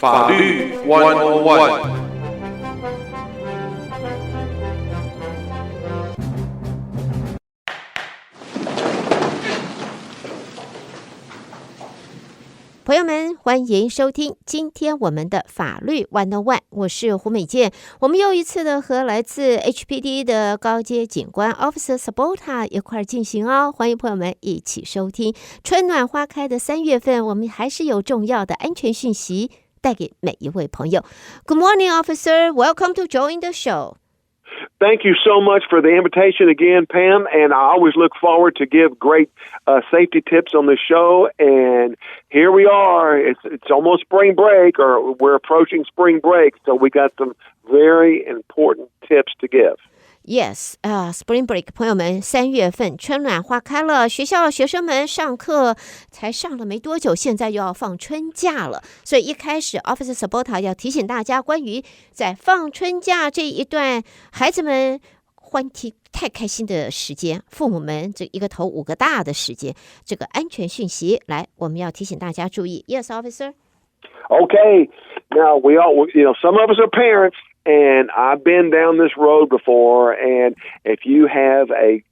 法律101。朋友们，欢迎收听今天我们的法律101，我是胡美健。我们又一次的和来自 HPD 的高阶警官 Officer Sabota 一块进行哦，欢迎朋友们一起收听。春暖花开的3月份，我们还是有重要的安全讯息带给每一位朋友。Good morning, Officer. Welcome to join the show.Thank you so much for the invitation again, Pam, and I always look forward to give great safety tips on the show, and here we are. It's almost spring break, or we're approaching spring break, so we got some very important tips to give. Yes, Spring Break， 朋友们，3月份春暖花开了，学生们上课才上了没多久，现在又要放春假了，所以一开始 Officer Sabota 要提醒大家，关于在放春假这一段孩子们太开心的时间，父母们这一个头5个大的时间，这个安全讯息，来，我们要提醒大家注意。Yes, Officer. Okay, now we all, some of us are parents.And I've been down this road before, and if you have a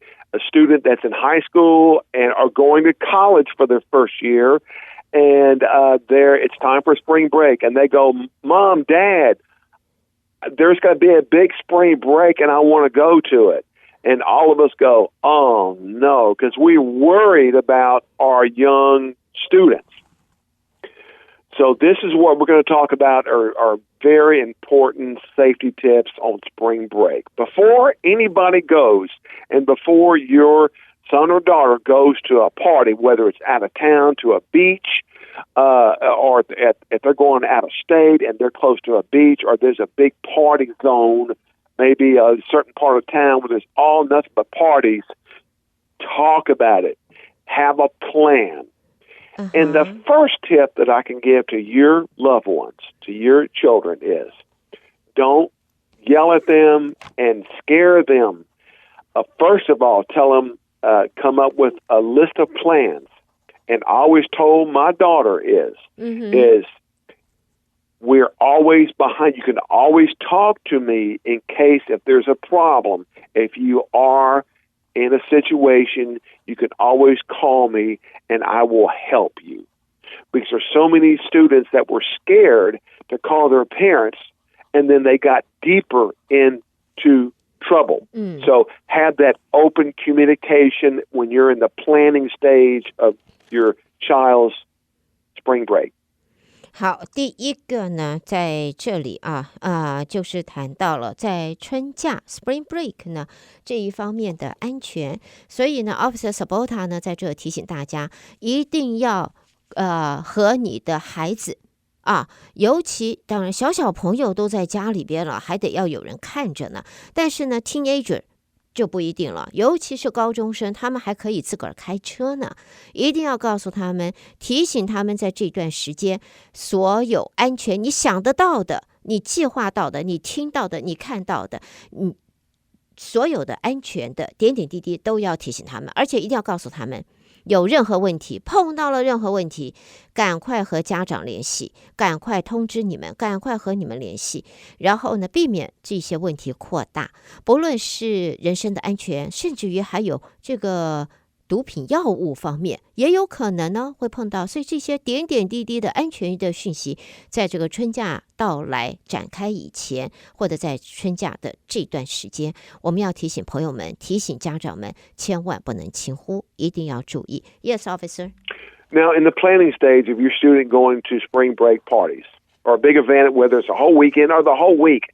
student that's in high school and are going to college for their first year, and it's time for spring break, and they go, Mom, Dad, there's going to be a big spring break, and I want to go to it. And all of us go, oh, no, because we're worried about our young students.So this is what we're going to talk about are very important safety tips on spring break. Before anybody goes, and before your son or daughter goes to a party, whether it's out of town to a beach, or if they're going out of state and they're close to a beach, or there's a big party zone, maybe a certain part of town where there's all nothing but parties, talk about it. Have a plan.Uh-huh. And the first tip that I can give to your loved ones, to your children, is don't yell at them and scare them. First of all, tell them, come up with a list of plans. And I always told my daughter is we're always behind. You can always talk to me in case if there's a problem. If you are in a situation, you can always call me and I will help you. Because there's so many students that were scared to call their parents and then they got deeper into trouble. So have that open communication when you're in the planning stage of your child's spring break.好，第一个呢，在这里就是谈到了在春假 Spring Break 呢这一方面的安全，所以呢 Officer Sabota 呢在这提醒大家，一定要和你的孩子尤其当然小朋友都在家里边了，还得要有人看着呢，但是呢 Teenager就不一定了，尤其是高中生，他们还可以自个儿开车呢。一定要告诉他们，提醒他们在这段时间，所有安全你想得到的，你计划到的，你听到的，你看到的，所有的安全的点点滴滴都要提醒他们，而且一定要告诉他们，有任何问题，碰到了任何问题，赶快和家长联系，赶快通知你们，赶快和你们联系，然后呢，避免这些问题扩大，不论是人身的安全，甚至于还有这个毒品药物方面也有可能呢会碰到，所以这些点点滴滴的安全的讯息，在这个春假到来展开以前，或者在春假的这段时间，我们要提醒朋友们，提醒家长们，千万不能轻忽，一定要注意。Yes, officer. Now, in the planning stage of your student going to spring break parties or a big event, whether it's a whole weekend or the whole week,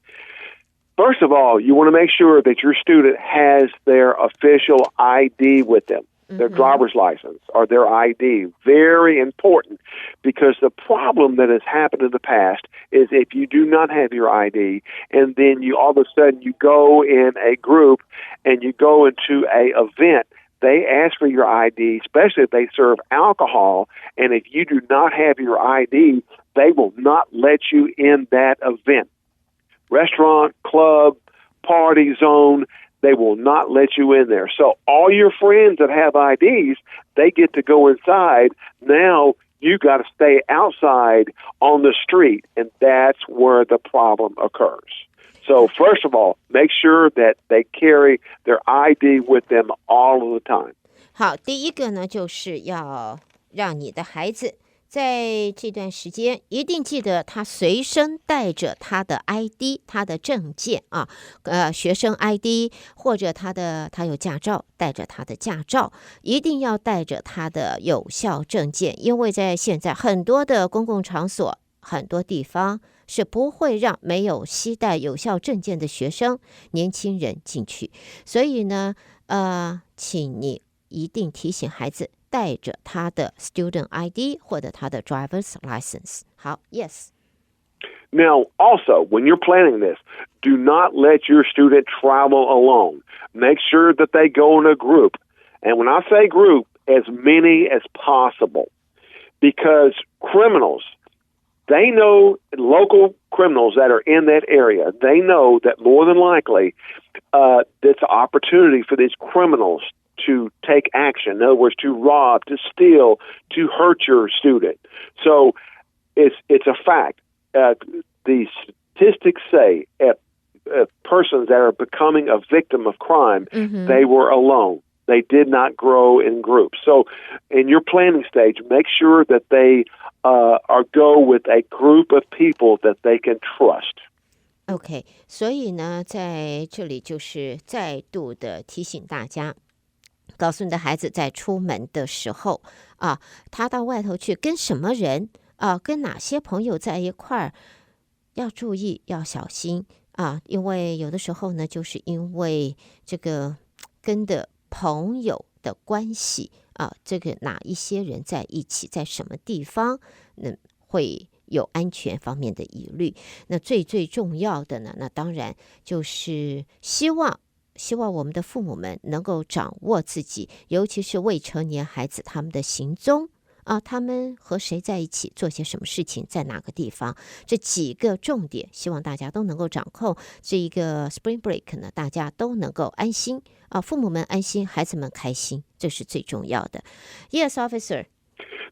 first of all, you want to make sure that your student has their official ID with them.Their driver's license or their ID. Very important, because the problem that has happened in the past is if you do not have your ID and then you all of a sudden you go in a group and you go into a event, they ask for your ID, especially if they serve alcohol, and if you do not have your ID, they will not let you in that event. Restaurant, club, party zone, they will not let you in there. So all your friends that have IDs, they get to go inside. Now you got to stay outside on the street, and that's where the problem occurs. So first of all, make sure that they carry their ID with them all of the time. 好，第一个呢，就是要让你的孩子在这段时间一定记得他随身带着他的 ID， 他的证件啊，学生 ID 或者他有驾照，带着他的驾照，一定要带着他的有效证件，因为在现在很多的公共场所，很多地方是不会让没有携带有效证件的学生、年轻人进去，所以呢，请你一定提醒孩子带着他的 student ID 或者他的 driver's license. 好 yes. Now, also, when you're planning this, do not let your student travel alone. Make sure that they go in a group. And when I say group, as many as possible. Because criminals, they know, local criminals that are in that area, they know that more than likely, it's an opportunity for these criminals to take action. In other words, to rob, to steal, to hurt your student. So it's a fact. The statistics say persons that are becoming a victim of crime, they were alone. They did not grow in groups. So in your planning stage, make sure that they go with a group of people that they can trust. OK， 所以呢，在这里就是再度的提醒大家，告诉你的孩子在出门的时候啊，他到外头去跟什么人啊，跟哪些朋友在一块儿，要注意，要小心啊，因为有的时候呢，就是因为这个跟的朋友的关系啊，这个哪一些人在一起，在什么地方，会有安全方面的疑虑。那最重要的呢，那当然就是希望我们的父母们能够掌握自己，尤其是未成年孩子他们的行踪啊，他们和谁在一起，做些什么事情，在哪个地方，这几个重点，希望大家都能够掌控。这一个 Spring Break 呢，大家都能够安心啊，父母们安心，孩子们开心，这是最重要的。Yes, officer.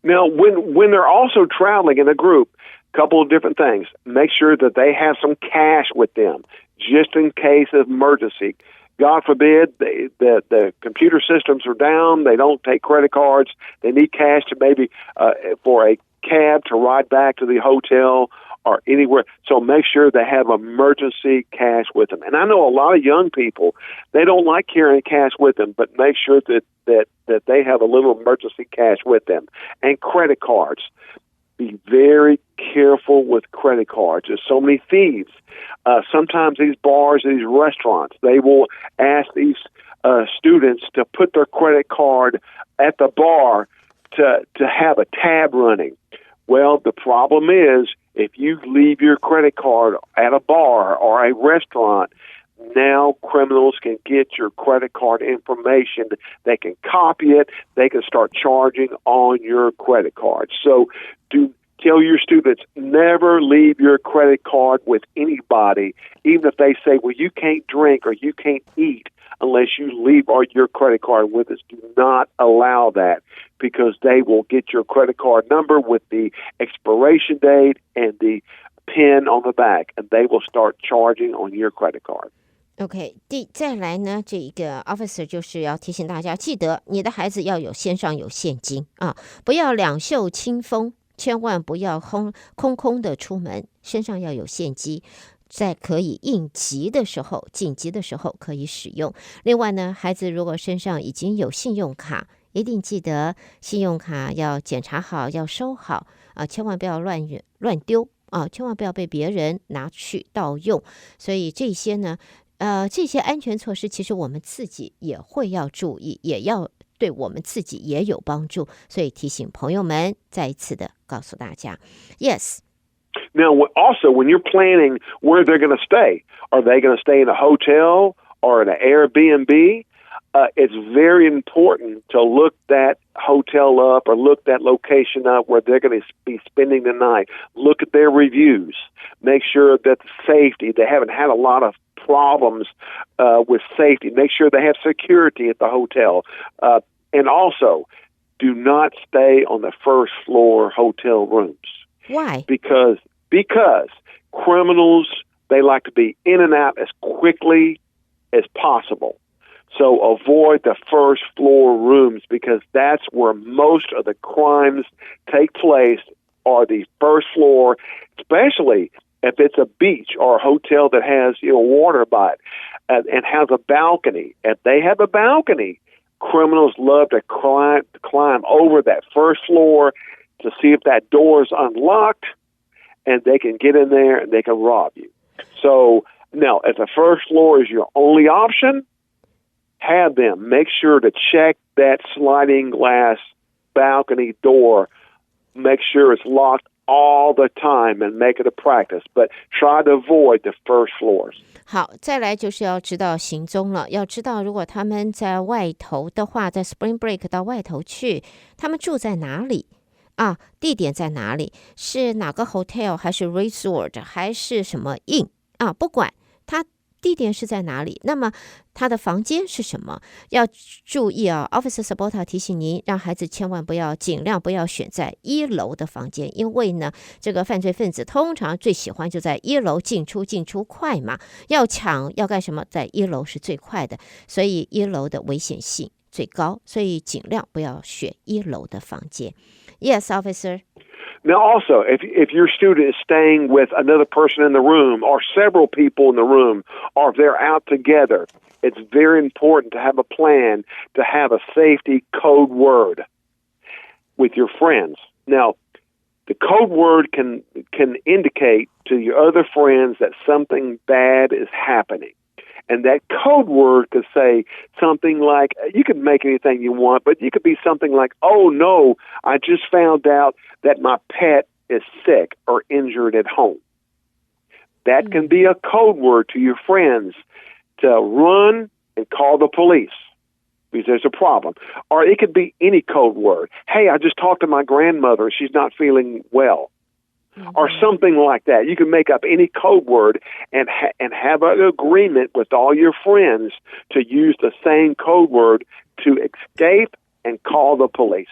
Now, when they're also traveling in a group, a couple of different things. Make sure that they have some cash with them, just in case of emergency. God forbid the computer systems are down. They don't take credit cards. They need cash to maybe for a cab to ride back to the hotel or anywhere. So make sure they have emergency cash with them. And I know a lot of young people, they don't like carrying cash with them, but make sure that they have a little emergency cash with them. And credit cards. Be very careful with credit cards. There's so many thieves. Sometimes these bars, these restaurants, they will ask these students to put their credit card at the bar to have a tab running. Well, the problem is if you leave your credit card at a bar or a restaurant, now criminals can get your credit card information. They can copy it. They can start charging on your credit card. So tell your students, never leave your credit card with anybody, even if they say, well, you can't drink or you can't eat unless you leave your credit card with us. Do not allow that because they will get your credit card number with the expiration date and the pin on the back, and they will start charging on your credit card. OK， 再来呢，这一个 officer 就是要提醒大家，记得你的孩子要身上有现金啊，不要两袖清风，千万不要空空的出门，身上要有现金，在可以应急的时候、紧急的时候可以使用。另外呢，孩子如果身上已经有信用卡，一定记得信用卡要检查好，要收好啊，千万不要乱丢啊，千万不要被别人拿去盗用。所以这些呢。这些安全措施其实我们自己也会要注意，也要对我们自己也有帮助，所以提醒朋友们再一次的告诉大家 Yes. Now, also, when you're planning where they're going to stay, are they going to stay in a hotel or in an Airbnb? It's very important to look that hotel up or look that location up where they're going to be spending the night. Look at their reviews. Make sure that the safety, they haven't had a lot of problems with safety. Make sure they have security at the hotel. And also, do not stay on the first floor hotel rooms. Why? Because criminals, they like to be in and out as quickly as possible. So avoid the first floor rooms because that's where most of the crimes take place, are the first floor, especially if it's a beach or a hotel that has water by it and has a balcony. If they have a balcony, criminals love to climb over that first floor to see if that door is unlocked, and they can get in there and they can rob you. So now, if the first floor is your only option, have them make sure to check that sliding glass balcony door. Make sure it's locked all the time and make it a practice, but try to avoid the first floors. 好，再来就是要知道行踪了。要知道，如果他们在外头的话，在 Spring Break 到外头去，他们住在哪里啊？地点在哪里？是哪个 hotel 还是 resort 还是什么 inn 啊？不管他地点是在哪里，那么他的房间是什么？要注意啊 ，Officer Sabota 提醒您，让孩子千万尽量不要选在1楼的房间，因为呢，这个犯罪分子通常最喜欢就在1楼进出快嘛，要抢要干什么，在1楼是最快的，所以1楼的危险性最高，所以尽量不要选1楼的房间。Yes, officer. Now, also, if your student is staying with another person in the room or several people in the room, or if they're out together, it's very important to have a plan to have a safety code word with your friends. Now, the code word can indicate to your other friends that something bad is happening. And that code word could say something like, you could make anything you want, but you could be something like, oh no, I just found out that my pet is sick or injured at home. That can be a code word to your friends to run and call the police because there's a problem. Or it could be any code word. Hey, I just talked to my grandmother. She's not feeling well. Or something like that. You can make up any code word and have an agreement with all your friends to use the same code word to escape and call the police.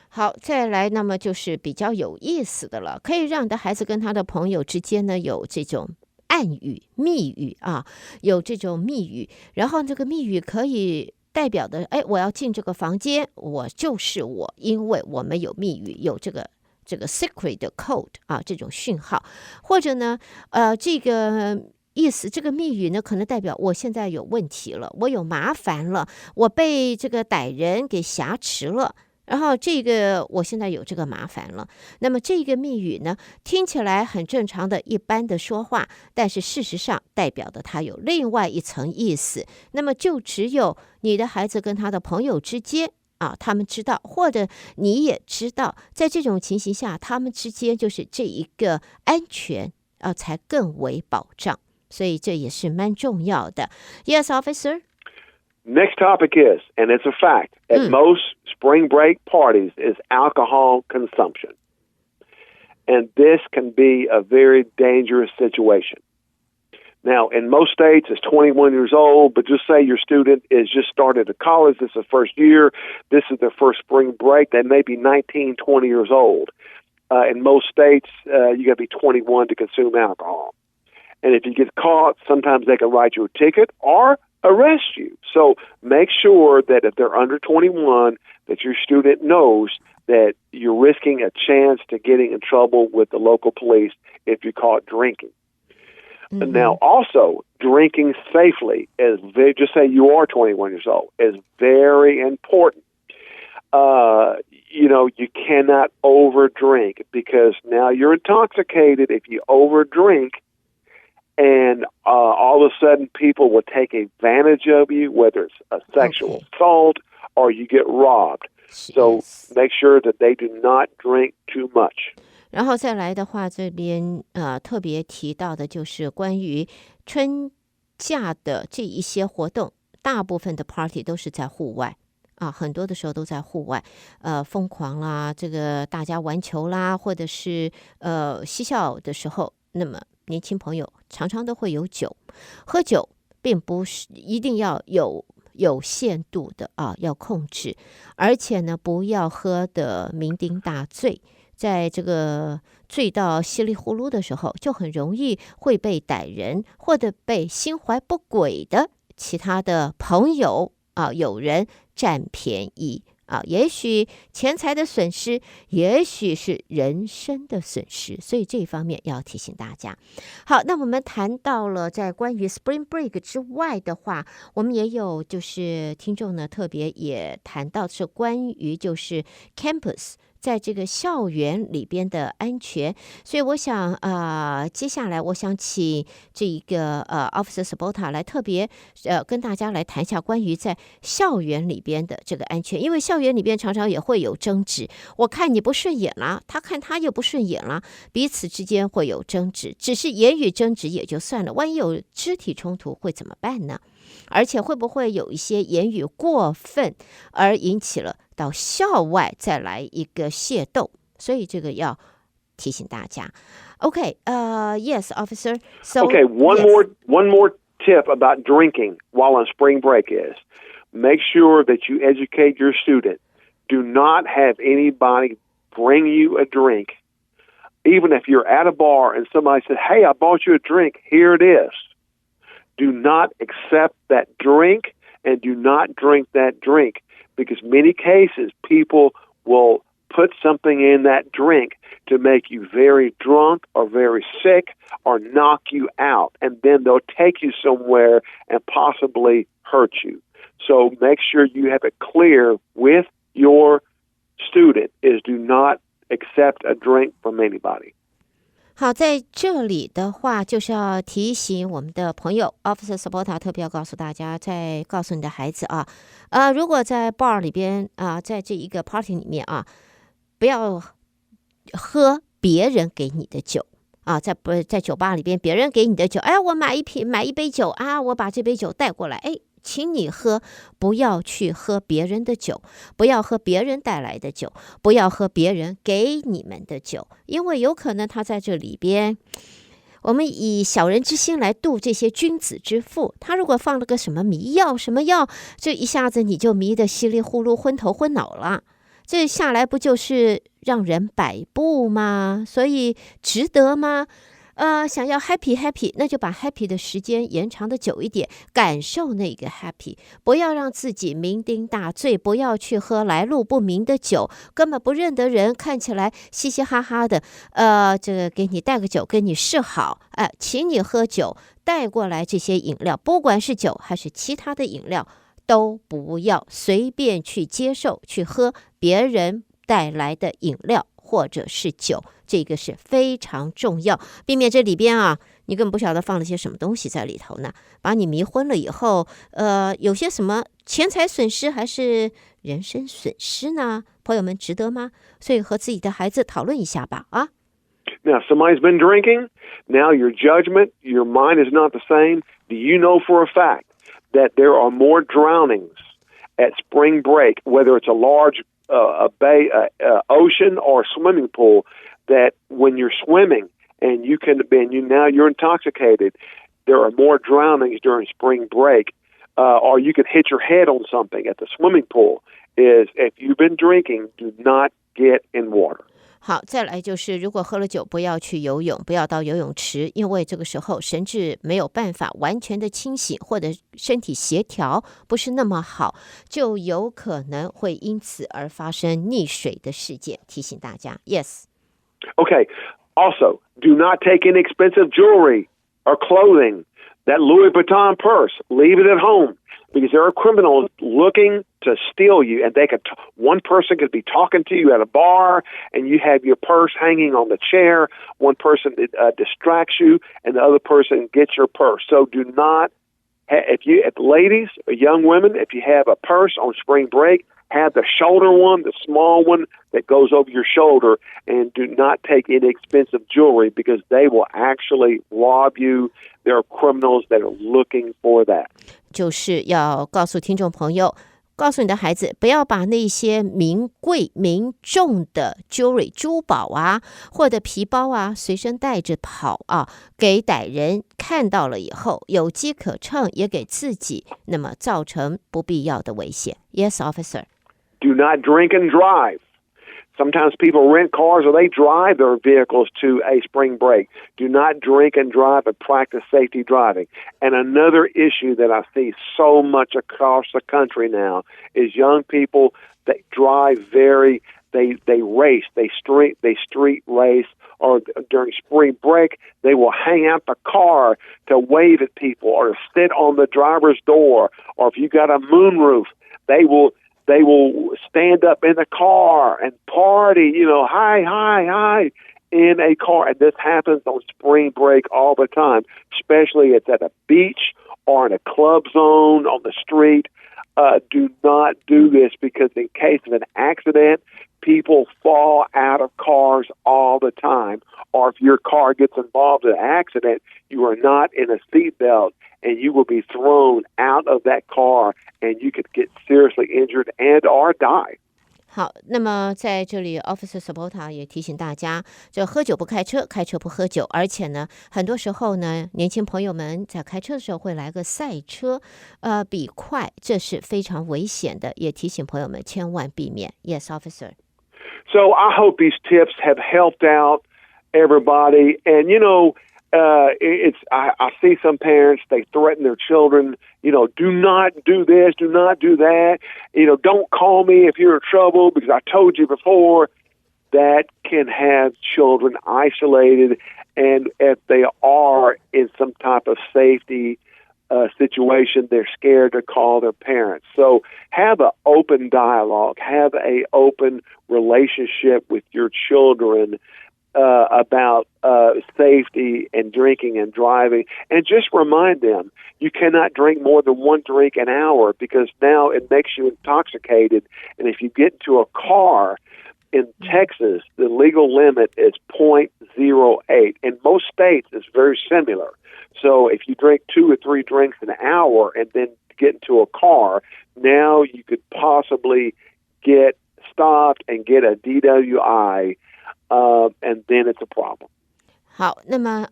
好，再来，那么就是比较有意思的了，可以让你的孩子跟他的朋友之间呢有这种暗语、密语啊，有这种密语，然后这个密语可以代表的，我要进这个房间，我就是我，因为我们有密语，有这个 secret 的 code 啊，这种讯号，或者呢，这个意思，这个密语呢，可能代表我现在有问题了，我有麻烦了，我被这个歹人给挟持了。然后这个我现在有这个麻烦了，那么这个密语呢，听起来很正常的一般的说话，但是事实上代表的它有另外一层意思，那么就只有你的孩子跟他的朋友之间啊，他们知道，或者你也知道，在这种情形下，他们之间就是这一个安全啊，才更为保障，所以这也是蛮重要的。Yes, officer. Next topic is, and it's a fact, at most spring break parties is alcohol consumption. And this can be a very dangerous situation. Now, in most states, it's 21 years old, but just say your student is just started at college, this is the first year, this is their first spring break, they may be 19, 20 years old. In most states, you got to be 21 to consume alcohol. And if you get caught, sometimes they can write you a ticket or arrest you. So make sure that if they're under 21, that your student knows that you're risking a chance to getting in trouble with the local police if you're caught drinking. Mm-hmm. Now, also, drinking safely, just say you are 21 years old, is very important. You cannot overdrink because now you're intoxicated if you overdrink. And all of a sudden, people will take advantage of you, whether it's a sexual assault or you get robbed. So make sure that they do not drink too much. 然后再来的话，这边特别提到的就是关于春假的这一些活动，大部分的 party 都是在户外啊，很多的时候都在户外，疯狂啦，这个大家玩球啦，或者是嬉笑的时候，那么年轻朋友常常都会有酒，喝酒并不是一定要有有限度的啊，要控制，而且呢，不要喝得酩酊大醉。在这个醉到稀里糊涂的时候，就很容易会被歹人或者被心怀不轨的其他的朋友啊、友人占便宜啊，也许钱财的损失，也许是人身的损失，所以这方面要提醒大家。好，那我们谈到了在关于 Spring Break 之外的话，我们也有就是听众呢特别也谈到是关于就是 campus。在这个校园里边的安全，所以我想接下来我想请这一个Officer Sabota 来特别跟大家来谈一下关于在校园里边的这个安全，因为校园里边常常也会有争执，我看你不顺眼啦，他看他又不顺眼啦，彼此之间会有争执，只是言语争执也就算了，万一有肢体冲突会怎么办呢？而且会不会有一些言语过分而引起了到校外再来一个械斗，所以这个要提醒大家。Yes, officer. So, okay, one more tip about drinking while on spring break is make sure that you educate your student. Do not have anybody bring you a drink. Even if you're at a bar and somebody says, "Hey, I bought you a drink. Here it is." Do not accept that drink and do not drink that drink because many cases people will put something in that drink to make you very drunk or very sick or knock you out, and then they'll take you somewhere and possibly hurt you. So make sure you have it clear with your student is do not accept a drink from anybody.好，在这里的话，就是要提醒我们的朋友 Officer Sabota 特别要告诉大家，再告诉你的孩子啊，如果在 bar 里边啊，在这一个 party 里面啊，不要喝别人给你的酒啊，在酒吧里边别人给你的酒，哎，我买一杯酒啊，我把这杯酒带过来，哎。请你喝，不要去喝别人的酒，不要喝别人带来的酒，不要喝别人给你们的酒，因为有可能他在这里边，我们以小人之心来度这些君子之腹，他如果放了个什么迷药，什么药，这一下子你就迷得稀里糊涂、昏头昏脑了，这下来不就是让人摆布吗？所以值得吗？想要 happy， 那就把 happy 的时间延长的久一点，感受那个 happy， 不要让自己酩酊大醉，不要去喝来路不明的酒，根本不认得人，看起来嘻嘻哈哈的，这个给你带个酒跟你示好，请你喝酒，带过来这些饮料，不管是酒还是其他的饮料，都不要随便去接受去喝别人带来的饮料或者是酒，这个是非常重要，避免这里边啊，你根本不晓得放了些什么东西在里头呢，把你迷昏了以后，有些什么钱财损失还是人身损失呢？朋友们，值得吗？所以和自己的孩子讨论一下吧，啊。Now, somebody's been drinking. Now your judgment, your mind is not the same. Do you know for a fact that there are more drownings at spring break, whether it's a large bay, ocean or swimming pool, that when you're swimming and now you're intoxicated, there are more drownings during spring break, or you could hit your head on something at the swimming pool. Is if you've been drinking, do not get in water. 好，再来就是如果喝了酒不要去游泳，不要到游泳池，因为这个时候神志没有办法完全的清醒，或者身体协调不是那么好，就有可能会因此而发生溺水的事件，提醒大家。 Yes. Okay. Also, do not take inexpensive jewelry or clothing. That Louis Vuitton purse, leave it at home, because there are criminals looking to steal you, and one person could be talking to you at a bar, and you have your purse hanging on the chair. One person distracts you, and the other person gets your purse. So do not, if ladies or young women, if you have a purse on spring break, have the shoulder one, the small one that goes over your shoulder, and do not take inexpensive jewelry because they will actually rob you. There are criminals that are looking for that. 就是要告诉听众朋友，告诉你的孩子，不要把那些名贵名重的 jewelry 珠宝啊，或者皮包啊，随身带着跑啊，给歹人看到了以后，有机可乘，也给自己那么造成不必要的危险。Yes, officer. Do not drink and drive. Sometimes people rent cars or they drive their vehicles to a spring break. Do not drink and drive, but practice safety driving. And another issue that I see so much across the country now is young people that drive they race, they street race, or during spring break, they will hang out the car to wave at people or sit on the driver's door. Or if you got a moonroof, they will stand up in the car and party, hi, in a car. And this happens on spring break all the time, especially it's at a beach or in a club zone on the street. Do not do this because in case of an accident, people fall out of cars all the time. Or if your car gets involved in an accident, you are not in a seatbelt, and you will be thrown out of that car, and you could get seriously injured and or die. 好，那么在这里 Officer Sabota 也提醒大家，就喝酒不开车，开车不喝酒，而且呢，很多时候呢，年轻朋友们在开车的时候会来个赛车，比快，这是非常危险的，也提醒朋友们千万避免。Yes, Officer. So I hope these tips have helped out everybody. And, I see some parents, they threaten their children, do not do this, do not do that. Don't call me if you're in trouble because I told you before. That can have children isolated. And if they are in some type of safety situation, they're scared to call their parents. So have an open dialogue, have an open relationship with your children about safety and drinking and driving. And just remind them, you cannot drink more than one drink an hour because now it makes you intoxicated. And if you get into a car, in Texas, the legal limit is 0.08. In most states, it's very similar. So if you drink 2 or 3 drinks an hour and then get into a car, now you could possibly get stopped and get a DWI, and then it's a problem. 好，那么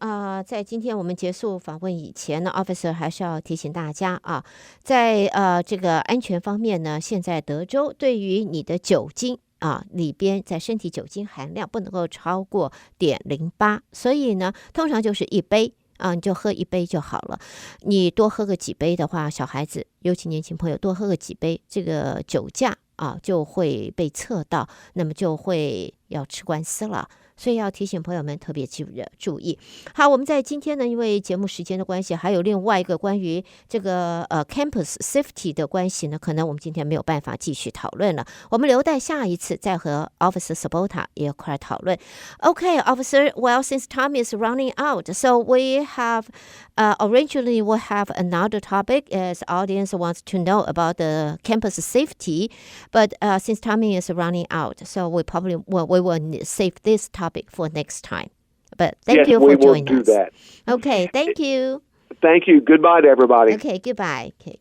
在今天我们结束访问以前呢 ，Officer 还是要提醒大家啊，在这个安全方面呢，现在德州对于你的酒精里边在身体酒精含量不能够超过0.08，所以呢，通常就是1杯你就喝1杯就好了。你多喝个几杯的话，小孩子尤其年轻朋友多喝个几杯，这个酒驾就会被测到，那么就会要吃官司了。所以要提醒朋友们特别注意。好，我们在今天呢，因为节目时间的关系，还有另外一个关于这个campus safety 的关系呢，可能我们今天没有办法继续讨论了。我们留待下一次再和 Officer Sabota 一块讨论。Okay, Officer, well, since time is running out, so we have originally we'll have another topic as audience wants to know about the campus safety, but since time is running out, so we will save this topic for next time. But thank you for joining us. Yes, we will do that. Okay, thank you. Thank you. Goodbye to everybody. Okay, goodbye. Okay.